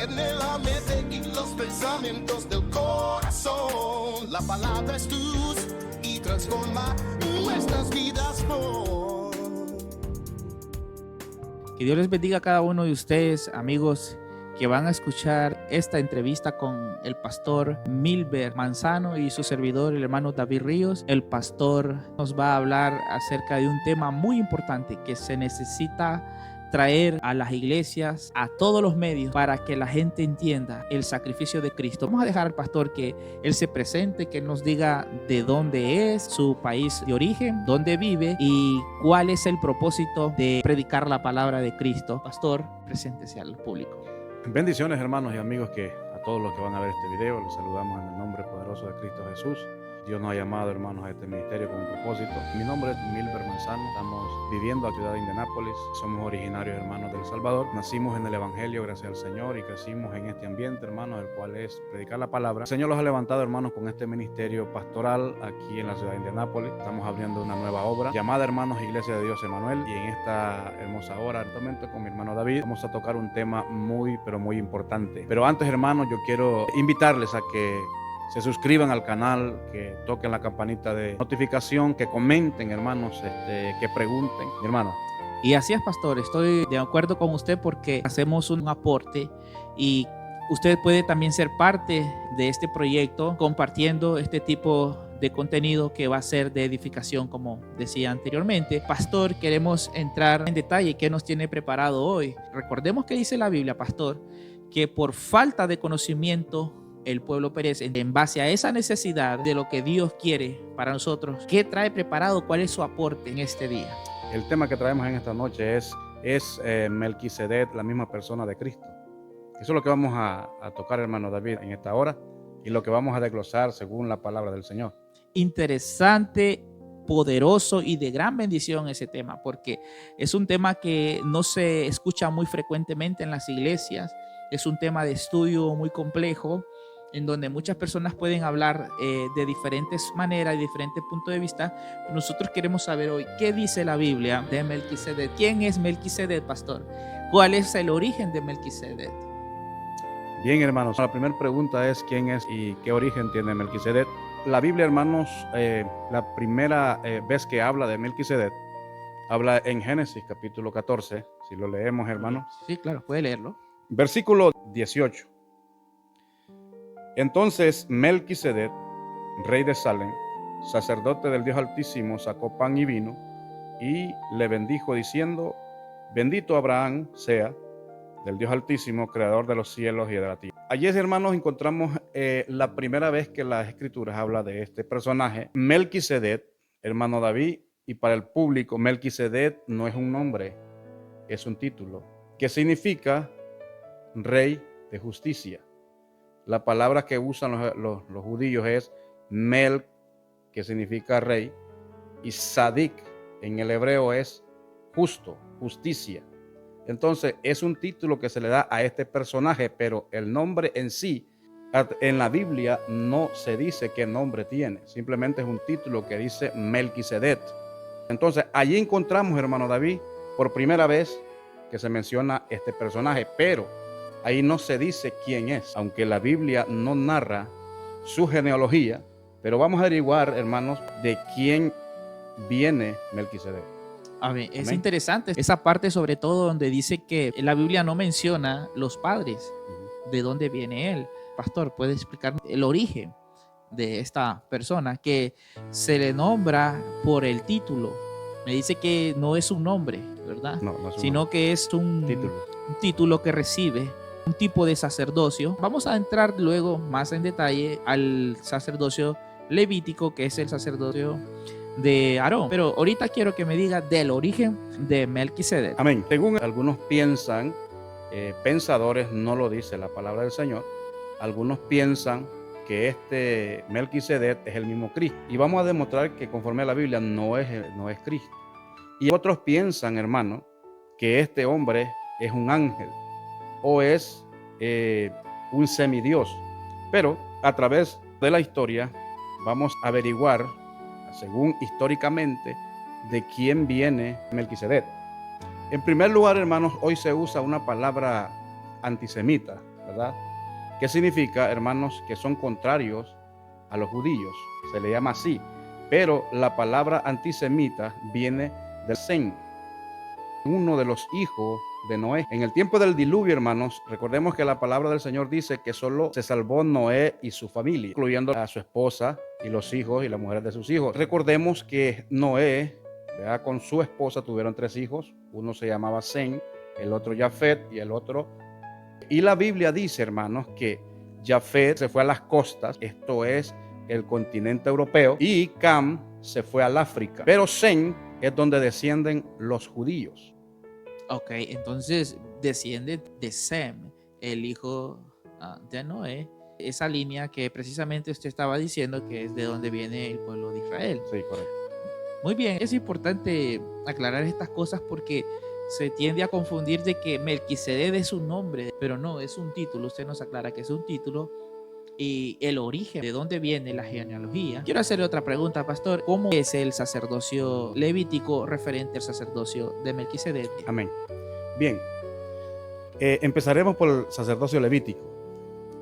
tiene la mente y los pensamientos del corazón. La palabra es luz y transforma nuestras vidas por. Que Dios les bendiga a cada uno de ustedes, amigos, que van a escuchar esta entrevista con el pastor Milber Manzano y su servidor, el hermano David Ríos. El pastor nos va a hablar acerca de un tema muy importante que se necesita traer a las iglesias, a todos los medios, para que la gente entienda el sacrificio de Cristo. Vamos a dejar al pastor que él se presente, que él nos diga de dónde es, su país de origen, dónde vive y cuál es el propósito de predicar la palabra de Cristo. Pastor, preséntese al público. Bendiciones, hermanos y amigos, que a todos los que van a ver este video, los saludamos en el nombre poderoso de Cristo Jesús. Dios nos ha llamado, hermanos, a este ministerio con un propósito. Mi nombre es Milber Manzano, estamos viviendo en la ciudad de Indianápolis, somos originarios, hermanos, de El Salvador. Nacimos en el Evangelio, gracias al Señor, y crecimos en este ambiente, hermanos, el cual es predicar la palabra. El Señor los ha levantado, hermanos, con este ministerio pastoral aquí en la ciudad de Indianápolis. Estamos abriendo una nueva obra llamada, hermanos, Iglesia de Dios Emanuel, y en esta hermosa hora, actualmente con mi hermano David, vamos a tocar un tema muy, pero muy importante. Pero antes, hermanos, yo quiero invitarles a que se suscriban al canal, que toquen la campanita de notificación, que comenten, hermanos, que pregunten, mi hermano. Y así es, pastor, estoy de acuerdo con usted porque hacemos un aporte y usted puede también ser parte de este proyecto compartiendo este tipo de contenido que va a ser de edificación, como decía anteriormente. Pastor, queremos entrar en detalle qué nos tiene preparado hoy. Recordemos que dice la Biblia, pastor, que por falta de conocimiento el pueblo perece. En base a esa necesidad de lo que Dios quiere para nosotros, ¿qué trae preparado? ¿Cuál es su aporte en este día? El tema que traemos en esta noche es Melquisedec, la misma persona de Cristo. Eso es lo que vamos a tocar, hermano David, en esta hora, y lo que vamos a desglosar según la palabra del Señor. Interesante, poderoso y de gran bendición ese tema, porque es un tema que no se escucha muy frecuentemente en las iglesias. Es un tema de estudio muy complejo, en donde muchas personas pueden hablar de diferentes maneras y diferentes puntos de vista. Nosotros queremos saber hoy qué dice la Biblia de Melquisedec. ¿Quién es Melquisedec, pastor? ¿Cuál es el origen de Melquisedec? Bien, hermanos, la primera pregunta es ¿quién es y qué origen tiene Melquisedec? La Biblia, hermanos, la primera vez que habla de Melquisedec, habla en Génesis capítulo 14, si lo leemos, hermanos. Sí, claro, puede leerlo. Versículo 18. Entonces Melquisedec, rey de Salem, sacerdote del Dios Altísimo, sacó pan y vino y le bendijo diciendo: bendito Abraham sea del Dios Altísimo, creador de los cielos y de la tierra. Allí, hermanos, encontramos la primera vez que las escrituras habla de este personaje, Melquisedec, hermano David, y para el público, Melquisedec no es un nombre, es un título, que significa rey de justicia. La palabra que usan los judíos es Mel, que significa rey, y Sadik en el hebreo es justo, justicia. Entonces es un título que se le da a este personaje, pero el nombre en sí, en la Biblia no se dice qué nombre tiene, simplemente es un título que dice Melquisedec. Entonces allí encontramos, hermano David, por primera vez que se menciona este personaje, pero ahí no se dice quién es, aunque la Biblia no narra su genealogía, pero vamos a averiguar, hermanos, de quién viene Melquisedec. Amén. Es Amén. interesante esa parte, sobre todo donde dice que la Biblia no menciona los padres, de dónde viene él. Pastor, ¿puede explicar el origen de esta persona que se le nombra por el título? Me dice que no es un nombre, ¿verdad? No es un sino nombre. que es un título que recibe un tipo de sacerdocio. Vamos a entrar luego más en detalle al sacerdocio levítico, que es el sacerdocio de Aarón. Pero ahorita quiero que me diga del origen de Melquisedec. Amén. Según algunos piensan, pensadores, no lo dice la palabra del Señor, algunos piensan que este Melquisedec es el mismo Cristo. Y vamos a demostrar que conforme a la Biblia no es Cristo. Y otros piensan, hermano, que este hombre es un ángel o es un semidios. Pero a través de la historia vamos a averiguar, según históricamente, de quién viene Melquisedec. En primer lugar, hermanos, hoy se usa una palabra antisemita ¿verdad? ¿Qué significa, hermanos? Que son contrarios a los judíos, se le llama así, pero la palabra antisemita viene del Sem, uno de los hijos de Noé. En el tiempo del diluvio, hermanos, recordemos que la palabra del Señor dice que solo se salvó Noé y su familia, incluyendo a su esposa y los hijos y las mujeres de sus hijos. Recordemos que Noé, ¿verdad?, con su esposa tuvieron 3 hijos, uno se llamaba Sem, el otro Jafet y el otro. Y la Biblia dice, hermanos, que Jafet se fue a las costas, esto es el continente europeo, y Cam se fue al África. Pero Sem es donde descienden los judíos. Ok, entonces desciende de Sem, el hijo de Noé, esa línea que precisamente usted estaba diciendo que es de donde viene el pueblo de Israel. Sí, correcto. Muy bien, es importante aclarar estas cosas porque se tiende a confundir de que Melquisedec es un nombre, pero no, es un título. Usted nos aclara que es un título y el origen, de dónde viene la genealogía. Quiero hacerle otra pregunta, pastor. ¿Cómo es el sacerdocio levítico referente al sacerdocio de Melquisedec? Amén. Bien, empezaremos por el sacerdocio levítico.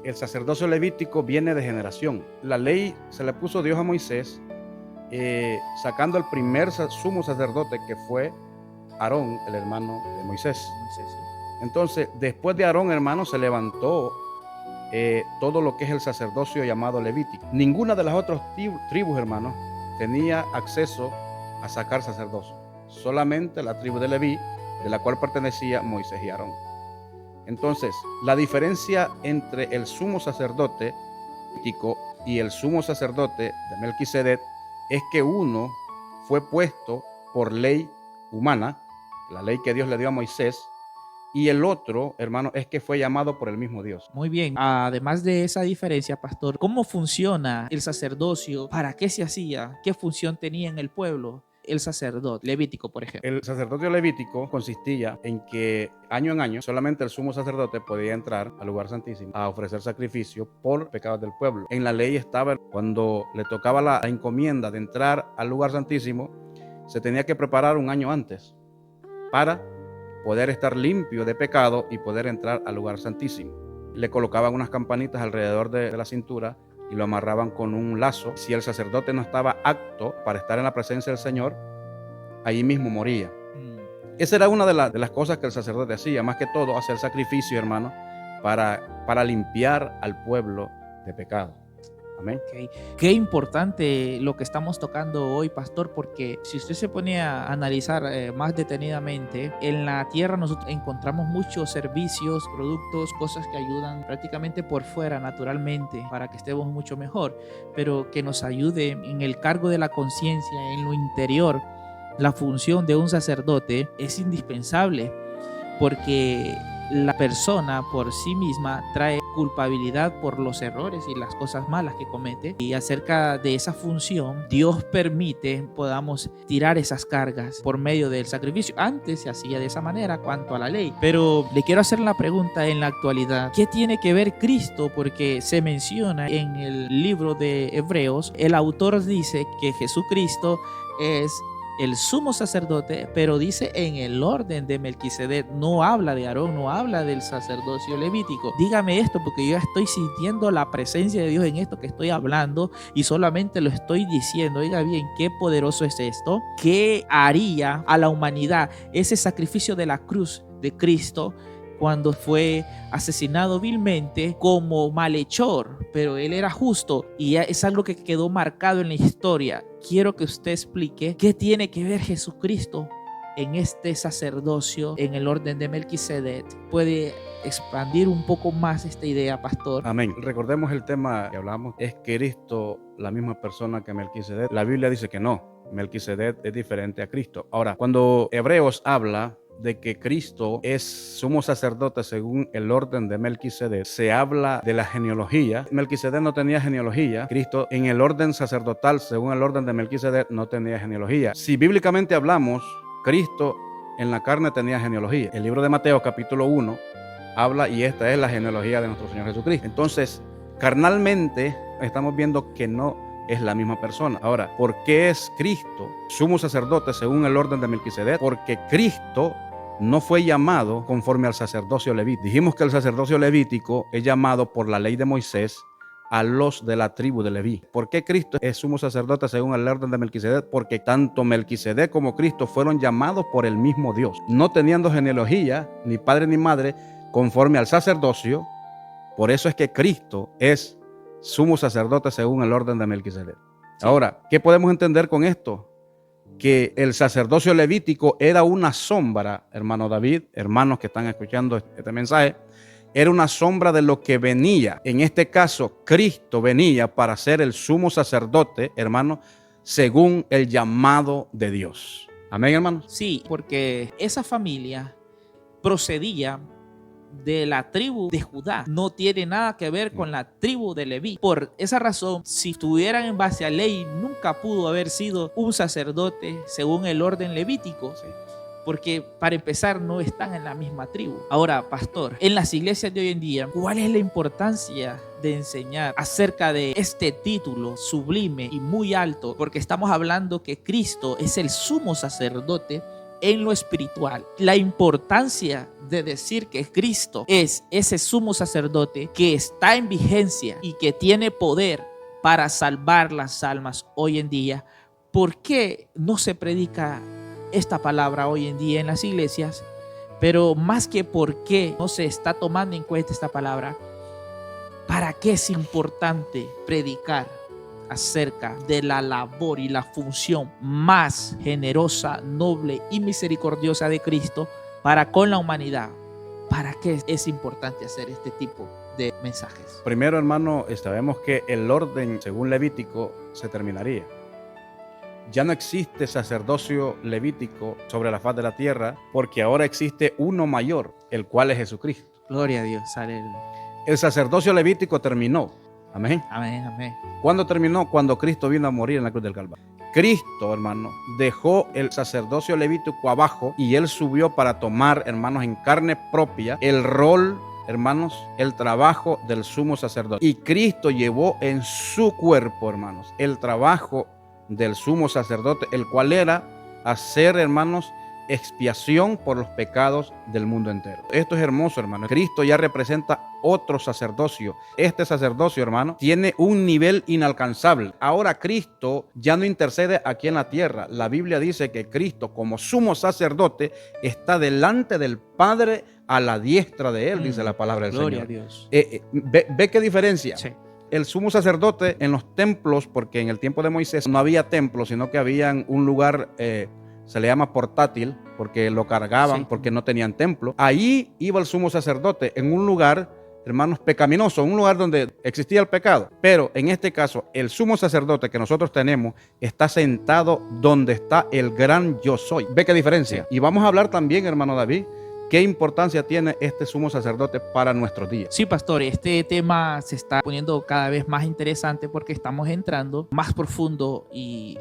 El sacerdocio levítico viene de generación. La ley se le puso Dios a Moisés, sacando al primer sumo sacerdote, que fue Aarón, el hermano de Moisés. Entonces, después de Aarón, hermano, se levantó todo lo que es el sacerdocio llamado levítico. Ninguna de las otras tribus, hermanos, tenía acceso a sacar sacerdocio. Solamente la tribu de Leví, de la cual pertenecía Moisés y Aarón. Entonces, la diferencia entre el sumo sacerdote levítico y el sumo sacerdote de Melquisedec es que uno fue puesto por ley humana, la ley que Dios le dio a Moisés, y el otro, hermano, es que fue llamado por el mismo Dios. Muy bien. Además de esa diferencia, pastor, ¿cómo funciona el sacerdocio? ¿Para qué se hacía? ¿Qué función tenía en el pueblo el sacerdote levítico, por ejemplo? El sacerdocio levítico consistía en que año en año solamente el sumo sacerdote podía entrar al lugar santísimo a ofrecer sacrificio por pecados del pueblo. En la ley estaba, cuando le tocaba la encomienda de entrar al lugar santísimo, se tenía que preparar un año antes para poder estar limpio de pecado y poder entrar al lugar santísimo. Le colocaban unas campanitas alrededor de la cintura y lo amarraban con un lazo. Si el sacerdote no estaba apto para estar en la presencia del Señor, allí mismo moría. Esa era una de las cosas que el sacerdote hacía, más que todo hacer sacrificio, hermano, para limpiar al pueblo de pecado. Amén. Okay. Qué importante lo que estamos tocando hoy, pastor, porque si usted se pone a analizar más detenidamente, en la tierra nosotros encontramos muchos servicios, productos, cosas que ayudan prácticamente por fuera, naturalmente, para que estemos mucho mejor, pero que nos ayude en el cargo de la conciencia, en lo interior. La función de un sacerdote es indispensable porque la persona por sí misma trae culpabilidad por los errores y las cosas malas que comete, y acerca de esa función Dios permite podamos tirar esas cargas por medio del sacrificio. Antes se hacía de esa manera cuanto a la ley, pero le quiero hacer la pregunta en la actualidad: ¿qué tiene que ver Cristo? Porque se menciona en el libro de Hebreos, el autor dice que Jesucristo es el sumo sacerdote, pero dice en el orden de Melquisedec. No habla de Aarón, no habla del sacerdocio levítico. Dígame esto, porque yo estoy sintiendo la presencia de Dios en esto que estoy hablando y solamente lo estoy diciendo. Oiga bien, qué poderoso es esto. ¿Qué haría a la humanidad ese sacrificio de la cruz de Cristo cuando fue asesinado vilmente como malhechor? Pero él era justo y es algo que quedó marcado en la historia. Quiero que usted explique qué tiene que ver Jesucristo en este sacerdocio en el orden de Melquisedec. ¿Puede expandir un poco más esta idea, pastor? Amén. Recordemos el tema que hablamos. ¿Es Cristo la misma persona que Melquisedec? La Biblia dice que no. Melquisedec es diferente a Cristo. Ahora, cuando Hebreos habla de que Cristo es sumo sacerdote según el orden de Melquisedec, se habla de la genealogía. Melquisedec no tenía genealogía. Cristo en el orden sacerdotal según el orden de Melquisedec no tenía genealogía. Si bíblicamente hablamos, Cristo en la carne tenía genealogía. El libro de Mateo capítulo 1 habla, y esta es la genealogía de nuestro Señor Jesucristo. Entonces, carnalmente estamos viendo que no es la misma persona. Ahora, ¿por qué es Cristo sumo sacerdote según el orden de Melquisedec? Porque Cristo no fue llamado conforme al sacerdocio levítico. Dijimos que el sacerdocio levítico es llamado por la ley de Moisés a los de la tribu de Leví. ¿Por qué Cristo es sumo sacerdote según el orden de Melquisedec? Porque tanto Melquisedec como Cristo fueron llamados por el mismo Dios, no teniendo genealogía, ni padre ni madre, conforme al sacerdocio. Por eso es que Cristo es sumo sacerdote según el orden de Melquisedec. Sí. Ahora, ¿qué podemos entender con esto? Que el sacerdocio levítico era una sombra, hermano David, hermanos que están escuchando este mensaje, era una sombra de lo que venía. En este caso, Cristo venía para ser el sumo sacerdote, hermano, según el llamado de Dios. Amén, hermanos. Sí, porque esa familia procedía de la tribu de Judá, no tiene nada que ver con la tribu de Leví. Por esa razón, si estuvieran en base a ley, nunca pudo haber sido un sacerdote según el orden levítico. Sí. Porque para empezar no están en la misma tribu. Ahora, pastor, en las iglesias de hoy en día, ¿cuál es la importancia de enseñar acerca de este título sublime y muy alto? Porque estamos hablando que Cristo es el sumo sacerdote en lo espiritual. La importancia de decir que Cristo es ese sumo sacerdote que está en vigencia y que tiene poder para salvar las almas hoy en día. ¿Por qué no se predica esta palabra hoy en día en las iglesias? Pero más que por qué no se está tomando en cuenta esta palabra, ¿para qué es importante predicar acerca de la labor y la función más generosa, noble y misericordiosa de Cristo para con la humanidad? ¿Para qué es importante hacer este tipo de mensajes? Primero, hermano, sabemos que el orden según Levítico se terminaría. Ya no existe sacerdocio levítico sobre la faz de la tierra, porque ahora existe uno mayor, el cual es Jesucristo. Gloria a Dios. Aleluya. El sacerdocio levítico terminó. Amén. Amén, amén. ¿Cuándo terminó? Cuando Cristo vino a morir en la cruz del Calvario. Cristo, hermano, dejó el sacerdocio levítico abajo y él subió para tomar, hermanos, en carne propia el rol, hermanos, el trabajo del sumo sacerdote. Y Cristo llevó en su cuerpo, hermanos, el trabajo del sumo sacerdote, el cual era hacer, hermanos, expiación por los pecados del mundo entero. Esto es hermoso, hermano. Cristo ya representa otro sacerdocio. Este sacerdocio, hermano, tiene un nivel inalcanzable. Ahora Cristo ya no intercede aquí en la tierra. La Biblia dice que Cristo, como sumo sacerdote, está delante del Padre a la diestra de él, dice la palabra del Gloria Señor. A Dios. ¿Ve qué diferencia? Sí. El sumo sacerdote en los templos, porque en el tiempo de Moisés no había templo, sino que había un lugar, se le llama portátil, porque lo cargaban, sí, porque no tenían templo. Ahí iba el sumo sacerdote en un lugar, hermanos, pecaminoso, un lugar donde existía el pecado. Pero en este caso, el sumo sacerdote que nosotros tenemos está sentado donde está el gran yo soy. ¿Ve qué diferencia? Sí. Y vamos a hablar también, hermano David, ¿qué importancia tiene este sumo sacerdote para nuestros días? Sí, pastor, este tema se está poniendo cada vez más interesante porque estamos entrando más profundo y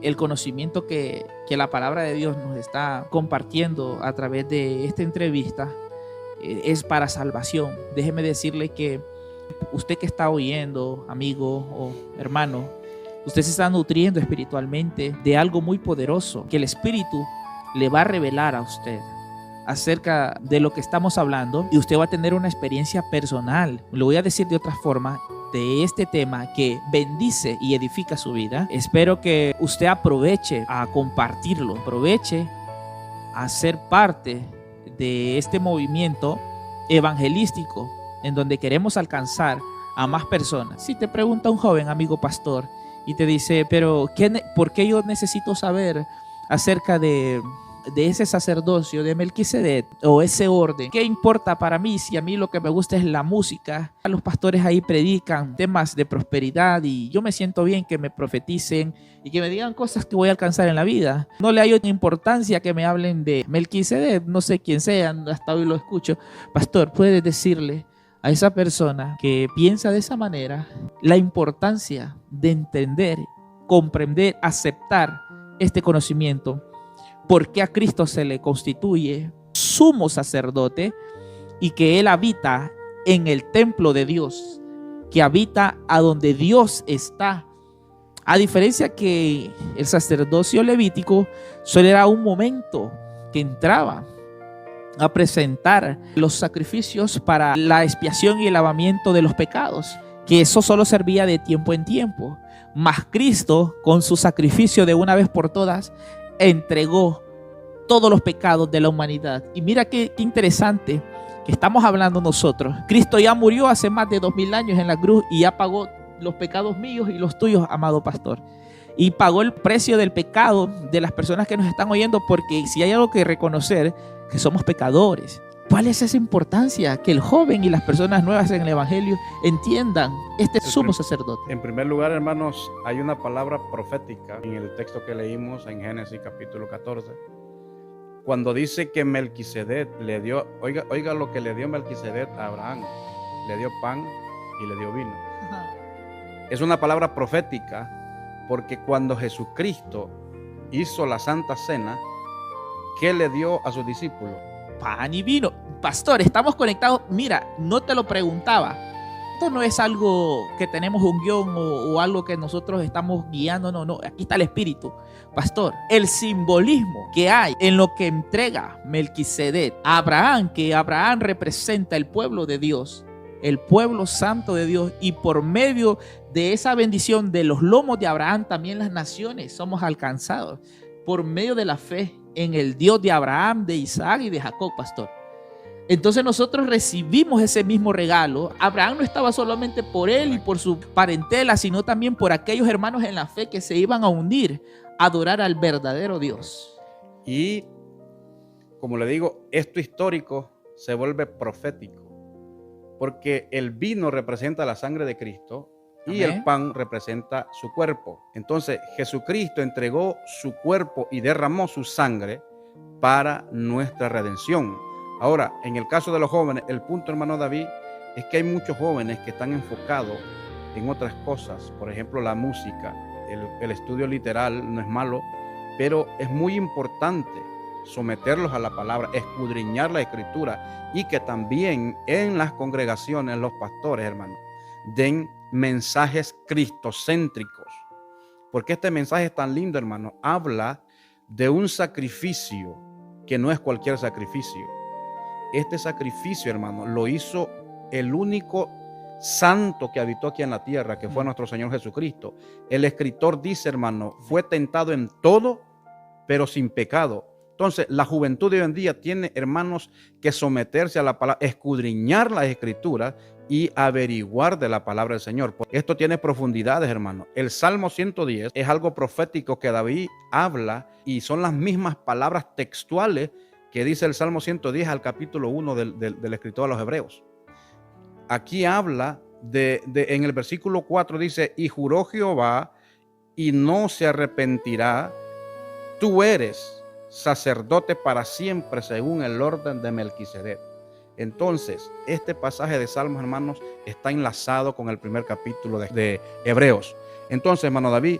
el conocimiento que la palabra de Dios nos está compartiendo a través de esta entrevista es para salvación. Déjeme decirle que usted que está oyendo, amigo o hermano, usted se está nutriendo espiritualmente de algo muy poderoso que el Espíritu le va a revelar a usted acerca de lo que estamos hablando y usted va a tener una experiencia personal. Lo voy a decir de otra forma, de este tema que bendice y edifica su vida. Espero que usted aproveche a compartirlo, aproveche a ser parte de este movimiento evangelístico en donde queremos alcanzar a más personas. Si te pregunta un joven amigo pastor y te dice, pero ¿por qué yo necesito saber acerca de ese sacerdocio de Melquisedec o ese orden? ¿Qué importa para mí si a mí lo que me gusta es la música? Los pastores ahí predican temas de prosperidad y yo me siento bien que me profeticen y que me digan cosas que voy a alcanzar en la vida. No le hay otra importancia que me hablen de Melquisedec, no sé quién sea, hasta hoy lo escucho. Pastor, ¿puedes decirle a esa persona que piensa de esa manera la importancia de entender, comprender, aceptar este conocimiento? Porque a Cristo se le constituye sumo sacerdote y que Él habita en el templo de Dios, que habita a donde Dios está. A diferencia que el sacerdocio levítico solo era un momento que entraba a presentar los sacrificios para la expiación y el lavamiento de los pecados, que eso solo servía de tiempo en tiempo. Mas Cristo, con su sacrificio de una vez por todas, entregó todos los pecados de la humanidad. Y mira qué interesante que estamos hablando nosotros. Cristo ya murió hace más de 2000 años en la cruz y ya pagó los pecados míos y los tuyos, amado pastor. Y pagó el precio del pecado de las personas que nos están oyendo, porque si hay algo que reconocer, que somos pecadores. ¿Cuál es esa importancia? Que el joven y las personas nuevas en el Evangelio entiendan este sumo sacerdote. En primer lugar, hermanos, hay una palabra profética en el texto que leímos en Génesis capítulo 14. Cuando dice que Melquisedec le dio, oiga lo que le dio Melquisedec a Abraham. Le dio pan y le dio vino. Es una palabra profética porque cuando Jesucristo hizo la Santa Cena, ¿qué le dio a sus discípulos? Pan y vino. Pastor, estamos conectados. Mira, no te lo preguntaba. Esto no es algo que tenemos un guión o algo que nosotros estamos guiando. No. Aquí está el Espíritu. Pastor, el simbolismo que hay en lo que entrega Melquisedec a Abraham, que Abraham representa el pueblo de Dios, el pueblo santo de Dios, y por medio de esa bendición de los lomos de Abraham también las naciones somos alcanzados por medio de la fe en el Dios de Abraham, de Isaac y de Jacob, pastor. Entonces nosotros recibimos ese mismo regalo. Abraham no estaba solamente por él y por su parentela, sino también por aquellos hermanos en la fe que se iban a unir a adorar al verdadero Dios. Y como le digo, esto histórico se vuelve profético, porque el vino representa la sangre de Cristo y Amén. el pan representa su cuerpo. Entonces Jesucristo entregó su cuerpo y derramó su sangre para nuestra redención. Ahora, en el caso de los jóvenes, el punto, hermano David, es que hay muchos jóvenes que están enfocados en otras cosas. Por ejemplo, la música, el estudio literal no es malo, pero es muy importante someterlos a la palabra, escudriñar la escritura, y que también en las congregaciones los pastores, hermano, den mensajes cristocéntricos, porque este mensaje es tan lindo, hermano. Habla de un sacrificio que no es cualquier sacrificio. Este sacrificio, hermano, lo hizo el único santo que habitó aquí en la tierra, que fue nuestro Señor Jesucristo. El escritor dice, hermano, fue tentado en todo, pero sin pecado. Entonces, la juventud de hoy en día tiene, hermanos, que someterse a la palabra, escudriñar las escrituras y averiguar de la palabra del Señor. Esto tiene profundidades, hermano. El Salmo 110 es algo profético que David habla, y son las mismas palabras textuales que dice el Salmo 110 al capítulo 1 del escritor de los Hebreos. Aquí habla en el versículo 4 dice: y juró Jehová y no se arrepentirá, tú eres sacerdote para siempre según el orden de Melquisedec. Entonces, este pasaje de Salmos, hermanos, está enlazado con el primer capítulo de Hebreos. Entonces, hermano David,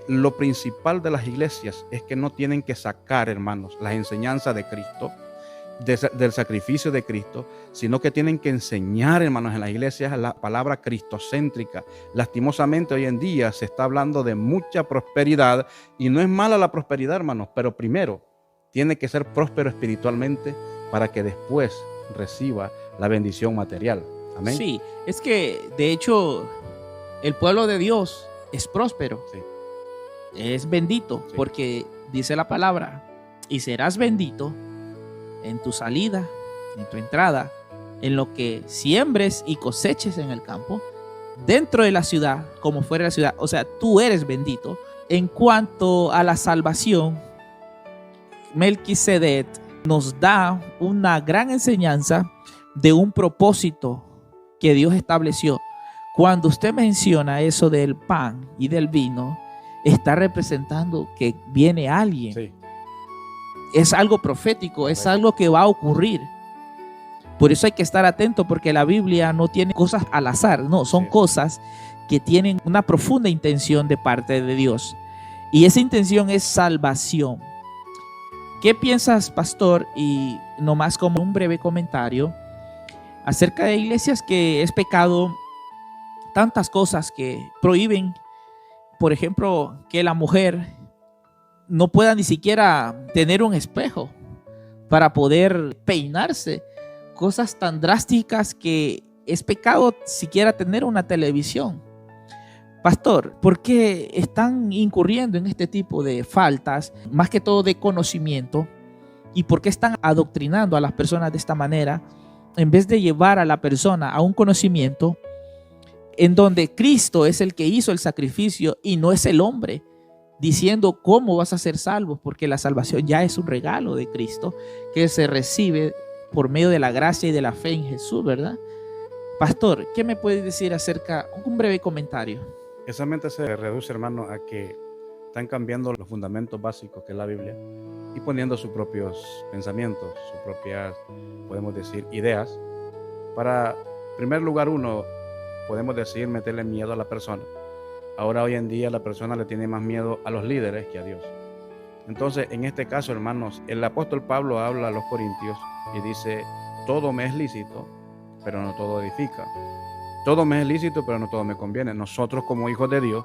lo principal de las iglesias es que no tienen que sacar, hermanos, las enseñanzas de Cristo, del sacrificio de Cristo, sino que tienen que enseñar, hermanos, en las iglesias la palabra cristocéntrica. Lastimosamente hoy en día se está hablando de mucha prosperidad, y no es mala la prosperidad, hermanos, pero primero tiene que ser próspero espiritualmente para que después reciba la bendición material. Amén. Sí, es que de hecho el pueblo de Dios es próspero, Sí. es bendito, Sí. porque dice la palabra: y serás bendito en tu salida, en tu entrada, en lo que siembres y coseches en el campo, dentro de la ciudad como fuera de la ciudad. O sea, tú eres bendito. En cuanto a la salvación, Melquisedec nos da una gran enseñanza de un propósito que Dios estableció. Cuando usted menciona eso del pan y del vino, está representando que viene alguien. Sí. Es algo profético, es algo que va a ocurrir. Por eso hay que estar atento, porque la Biblia no tiene cosas al azar, no, son Sí. cosas que tienen una profunda intención de parte de Dios. Y esa intención es salvación. ¿Qué piensas, pastor? Y nomás como un breve comentario acerca de iglesias que es pecado tantas cosas que prohíben, por ejemplo, que la mujer no pueda ni siquiera tener un espejo para poder peinarse. Cosas tan drásticas que es pecado siquiera tener una televisión. Pastor, ¿por qué están incurriendo en este tipo de faltas, más que todo de conocimiento? ¿Y por qué están adoctrinando a las personas de esta manera, en vez de llevar a la persona a un conocimiento en donde Cristo es el que hizo el sacrificio y no es el hombre, diciendo cómo vas a ser salvo? Porque la salvación ya es un regalo de Cristo que se recibe por medio de la gracia y de la fe en Jesús, ¿verdad? Pastor, ¿qué me puedes decir acerca, un breve comentario? Esa mente se reduce, hermano, a que están cambiando los fundamentos básicos que es la Biblia y poniendo sus propios pensamientos, sus propias, podemos decir, ideas. Para, en primer lugar, podemos decir, meterle miedo a la persona. Ahora, hoy en día, la persona le tiene más miedo a los líderes que a Dios. Entonces, en este caso, hermanos, el apóstol Pablo habla a los corintios y dice, todo me es lícito, pero no todo edifica. Todo me es lícito, pero no todo me conviene. Nosotros, como hijos de Dios,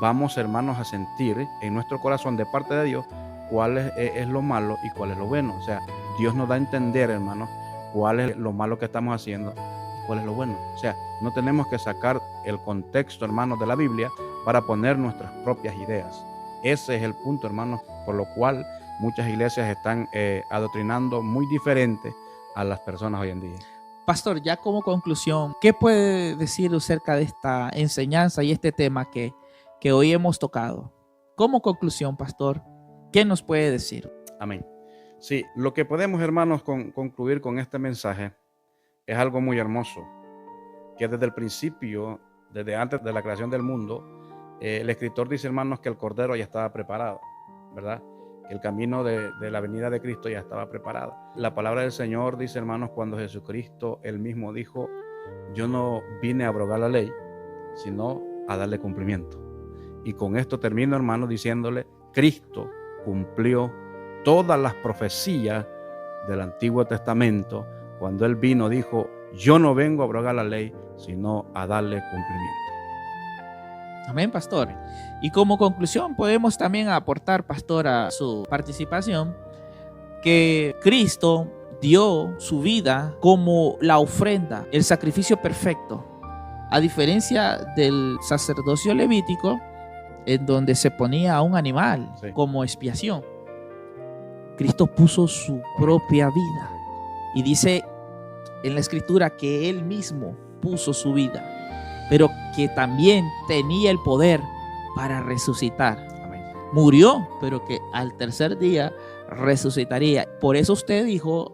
vamos, hermanos, a sentir en nuestro corazón de parte de Dios cuál es lo malo y cuál es lo bueno. O sea, Dios nos da a entender, hermanos, cuál es lo malo que estamos haciendo y cuál es lo bueno. O sea, no tenemos que sacar el contexto, hermanos, de la Biblia para poner nuestras propias ideas. Ese es el punto, hermanos, por lo cual muchas iglesias están adoctrinando muy diferente a las personas hoy en día. Pastor, ya como conclusión, ¿qué puede decir acerca de esta enseñanza y este tema que hoy hemos tocado? Como conclusión, pastor, ¿qué nos puede decir? Amén. Sí, lo que podemos, hermanos, concluir con este mensaje es algo muy hermoso, que desde el principio, desde antes de la creación del mundo, el escritor dice, hermanos, que el Cordero ya estaba preparado, ¿verdad? Que el camino de la venida de Cristo ya estaba preparado. La palabra del Señor dice, hermanos, cuando Jesucristo él mismo dijo, yo no vine a abrogar la ley, sino a darle cumplimiento. Y con esto termino, hermanos, diciéndole, Cristo cumplió todas las profecías del Antiguo Testamento. Cuando él vino, dijo, yo no vengo a abrogar la ley, sino a darle cumplimiento. Amén, pastor. Y como conclusión podemos también aportar, pastor, a su participación, que Cristo dio su vida como la ofrenda, el sacrificio perfecto, a diferencia del sacerdocio levítico, en donde se ponía a un animal como expiación. Cristo puso su propia vida y dice en la escritura que él mismo puso su vida, pero que también tenía el poder para resucitar. Amén. Murió, pero que al tercer día resucitaría. Por eso usted dijo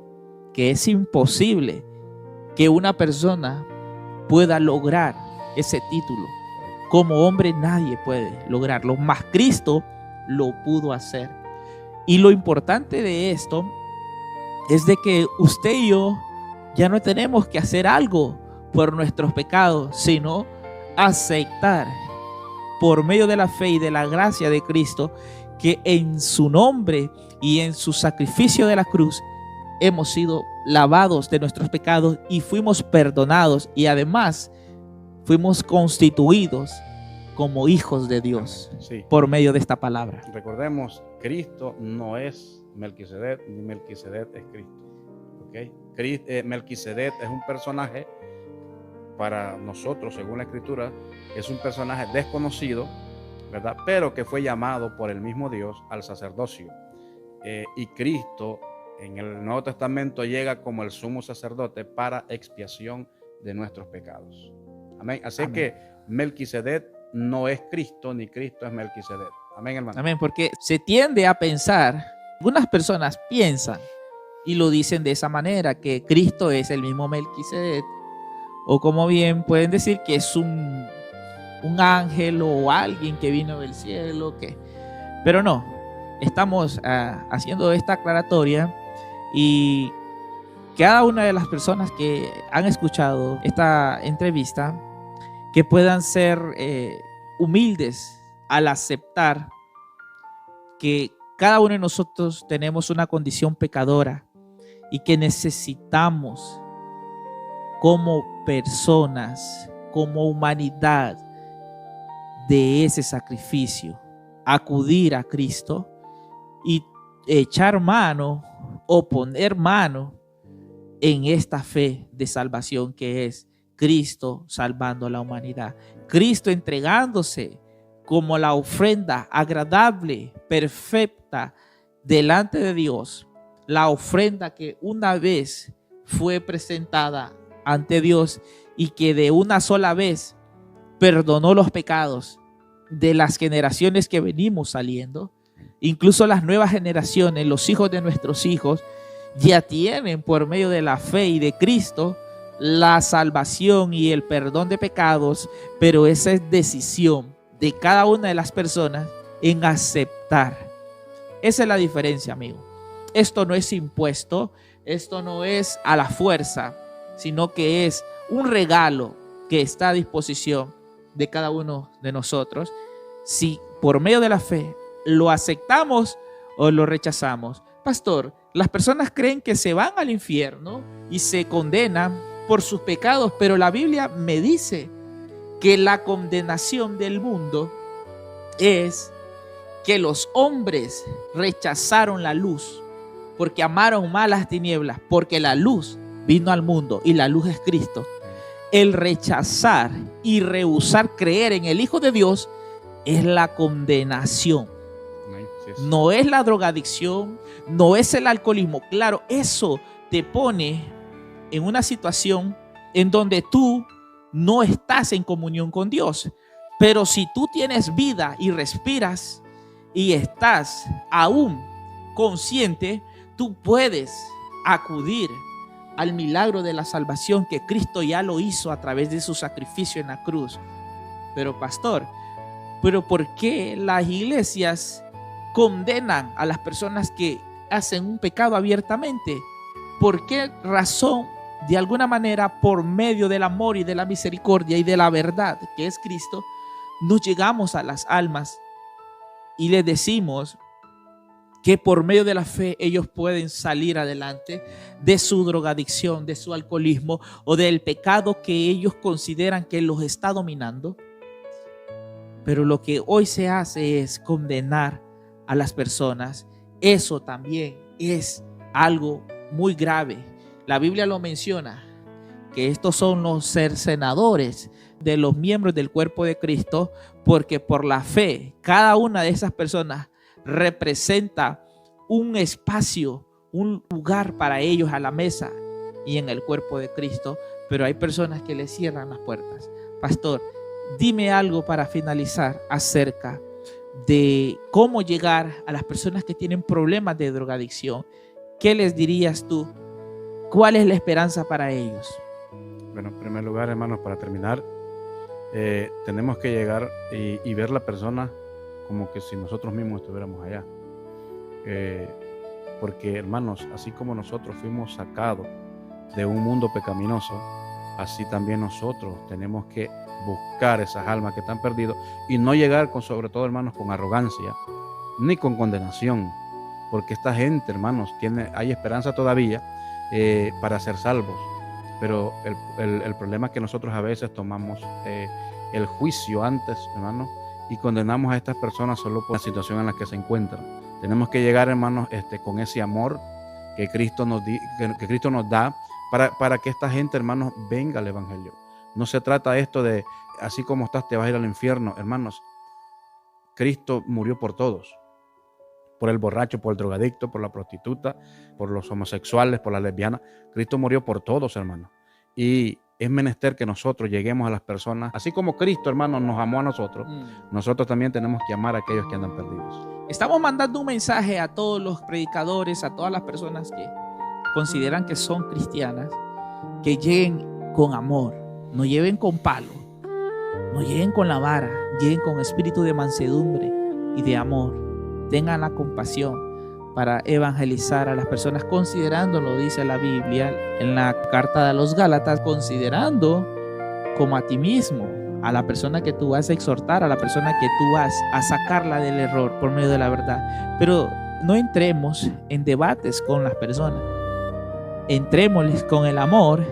que es imposible que una persona pueda lograr ese título. Como hombre nadie puede lograrlo, mas Cristo lo pudo hacer. Y lo importante de esto es de que usted y yo ya no tenemos que hacer algo por nuestros pecados, sino aceptar por medio de la fe y de la gracia de Cristo que en su nombre y en su sacrificio de la cruz hemos sido lavados de nuestros pecados y fuimos perdonados, y además fuimos constituidos como hijos de Dios por medio de esta palabra. Recordemos, Cristo no es Melquisedec, ni Melquisedec es Cristo. ¿Okay? Melquisedec es un personaje para nosotros, según la Escritura, es un personaje desconocido, ¿verdad? Pero que fue llamado por el mismo Dios al sacerdocio. Y Cristo en el Nuevo Testamento llega como el sumo sacerdote para expiación de nuestros pecados. Amén. Así Amén. que Melquisedec no es Cristo, ni Cristo es Melquisedec. Amén, hermano. Amén, porque se tiende a pensar, algunas personas piensan y lo dicen de esa manera, que Cristo es el mismo Melquisedec, o como bien pueden decir que es un ángel o alguien que vino del cielo, pero no, estamos haciendo esta aclaratoria, y cada una de las personas que han escuchado esta entrevista, que puedan ser humildes al aceptar que cada uno de nosotros tenemos una condición pecadora y que necesitamos como personas, como humanidad, de ese sacrificio, acudir a Cristo y echar mano o poner mano en esta fe de salvación que es Cristo salvando a la humanidad. Cristo entregándose como la ofrenda agradable, perfecta, delante de Dios. La ofrenda que una vez fue presentada ante Dios y que de una sola vez perdonó los pecados de las generaciones que venimos saliendo. Incluso las nuevas generaciones, los hijos de nuestros hijos, ya tienen por medio de la fe y de Cristo la salvación y el perdón de pecados, pero esa es decisión de cada una de las personas en aceptar. Esa es la diferencia, amigo. Esto no es impuesto, esto no es a la fuerza, sino que es un regalo que está a disposición de cada uno de nosotros. Si por medio de la fe lo aceptamos o lo rechazamos. Pastor, las personas creen que se van al infierno y se condenan por sus pecados, pero la Biblia me dice que la condenación del mundo es que los hombres rechazaron la luz porque amaron más las tinieblas, porque la luz vino al mundo y la luz es Cristo. El rechazar y rehusar creer en el Hijo de Dios es la condenación. No es la drogadicción, no es el alcoholismo. Claro, eso te pone en una situación en donde tú no estás en comunión con Dios. Pero si tú tienes vida y respiras y estás aún consciente, tú puedes acudir al milagro de la salvación que Cristo ya lo hizo a través de su sacrificio en la cruz. Pero pastor, ¿por qué las iglesias condenan a las personas que hacen un pecado abiertamente? ¿Por qué razón? De alguna manera, por medio del amor y de la misericordia y de la verdad que es Cristo, nos llegamos a las almas y les decimos que por medio de la fe ellos pueden salir adelante de su drogadicción, de su alcoholismo o del pecado que ellos consideran que los está dominando. Pero lo que hoy se hace es condenar a las personas. Eso también es algo muy grave. La Biblia lo menciona, que estos son los cercenadores de los miembros del cuerpo de Cristo, porque por la fe, cada una de esas personas representa un espacio, un lugar para ellos a la mesa y en el cuerpo de Cristo, pero hay personas que le cierran las puertas. Pastor, dime algo para finalizar acerca de cómo llegar a las personas que tienen problemas de drogadicción. ¿Qué les dirías tú? ¿Cuál es la esperanza para ellos? Bueno, en primer lugar, hermanos, para terminar, tenemos que llegar y ver la persona como que si nosotros mismos estuviéramos allá. Porque, hermanos, así como nosotros fuimos sacados de un mundo pecaminoso, así también nosotros tenemos que buscar esas almas que están perdidas y no llegar con, sobre todo, hermanos, con arrogancia ni con condenación, porque esta gente, hermanos, hay esperanza todavía para ser salvos, pero el problema es que nosotros a veces tomamos el juicio antes, hermanos, y condenamos a estas personas solo por la situación en la que se encuentran. Tenemos que llegar, hermanos, con ese amor que Cristo nos da para que esta gente, hermanos, venga al evangelio. No se trata esto de, así como estás, te vas a ir al infierno. Hermanos, Cristo murió por todos. Por el borracho, por el drogadicto, por la prostituta, por los homosexuales, por las lesbianas. Cristo murió por todos, hermanos. Y es menester que nosotros lleguemos a las personas, así como Cristo, hermanos, nos amó a nosotros, nosotros también tenemos que amar a aquellos que andan perdidos. Estamos mandando un mensaje a todos los predicadores, a todas las personas que consideran que son cristianas, que lleguen con amor, no lleguen con palo, no lleguen con la vara, lleguen con espíritu de mansedumbre y de amor. Tengan la compasión para evangelizar a las personas, considerando, lo dice la Biblia en la carta de los Gálatas, considerando como a ti mismo, a la persona que tú vas a exhortar, a la persona que tú vas a sacarla del error por medio de la verdad. Pero no entremos en debates con las personas, entrémosles con el amor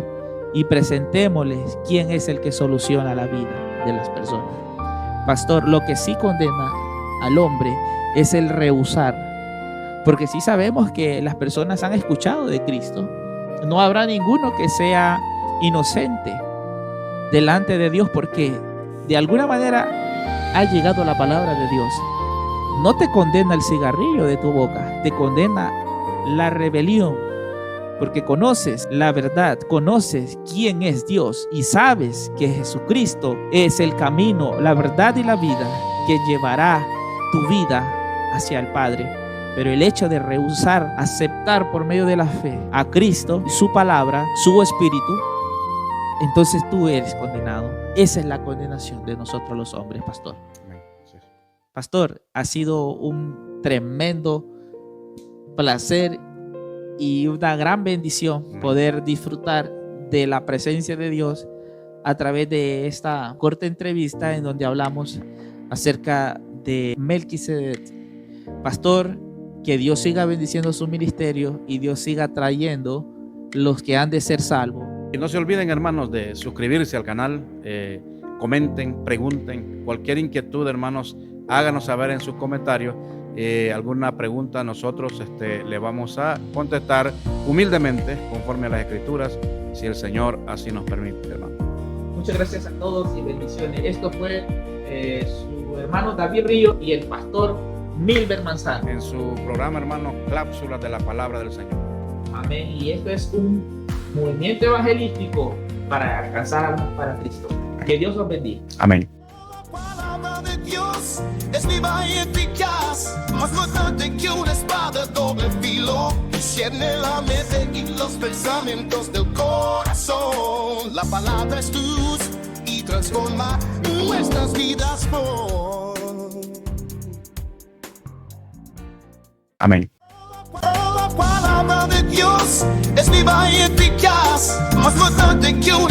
y presentémosles quién es el que soluciona la vida de las personas. Pastor, lo que sí condena al hombre es el rehusar, Porque sí sabemos que las personas han escuchado de Cristo. No habrá ninguno que sea inocente delante de Dios, porque de alguna manera ha llegado la palabra de Dios. No te condena el cigarrillo de tu boca, te condena la rebelión, porque conoces la verdad, conoces quién es Dios y sabes que Jesucristo es el camino, la verdad y la vida que llevará tu vida hacia el Padre. Pero el hecho de rehusar aceptar por medio de la fe a Cristo, su palabra, su espíritu, entonces tú eres condenado. Esa es la condenación de nosotros los hombres, pastor. Amén. Sí. Pastor, ha sido un tremendo placer y una gran bendición poder disfrutar de la presencia de Dios a través de esta corta entrevista en donde hablamos acerca de Melquisedec. Pastor, que Dios siga bendiciendo su ministerio y Dios siga trayendo los que han de ser salvos. Y no se olviden, hermanos, de suscribirse al canal, comenten, pregunten, cualquier inquietud, hermanos, háganos saber en sus comentarios. Alguna pregunta nosotros le vamos a contestar humildemente conforme a las Escrituras, si el Señor así nos permite, hermano. Muchas gracias a todos y bendiciones. Esto fue su hermano David Ríos y el pastor Milber Manzano. En su programa, hermanos, Cápsulas de la Palabra del Señor. Amén. Y esto es un movimiento evangelístico para alcanzar almas para Cristo. Que Dios los bendiga. Amén. La palabra de Dios es viva y eficaz, más cortante que una espada de doble filo, discierne la mente y los pensamientos del corazón. La palabra es luz y transforma nuestras vidas por. Amén. La palabra de Dios es viva y eficaz, más cortante que una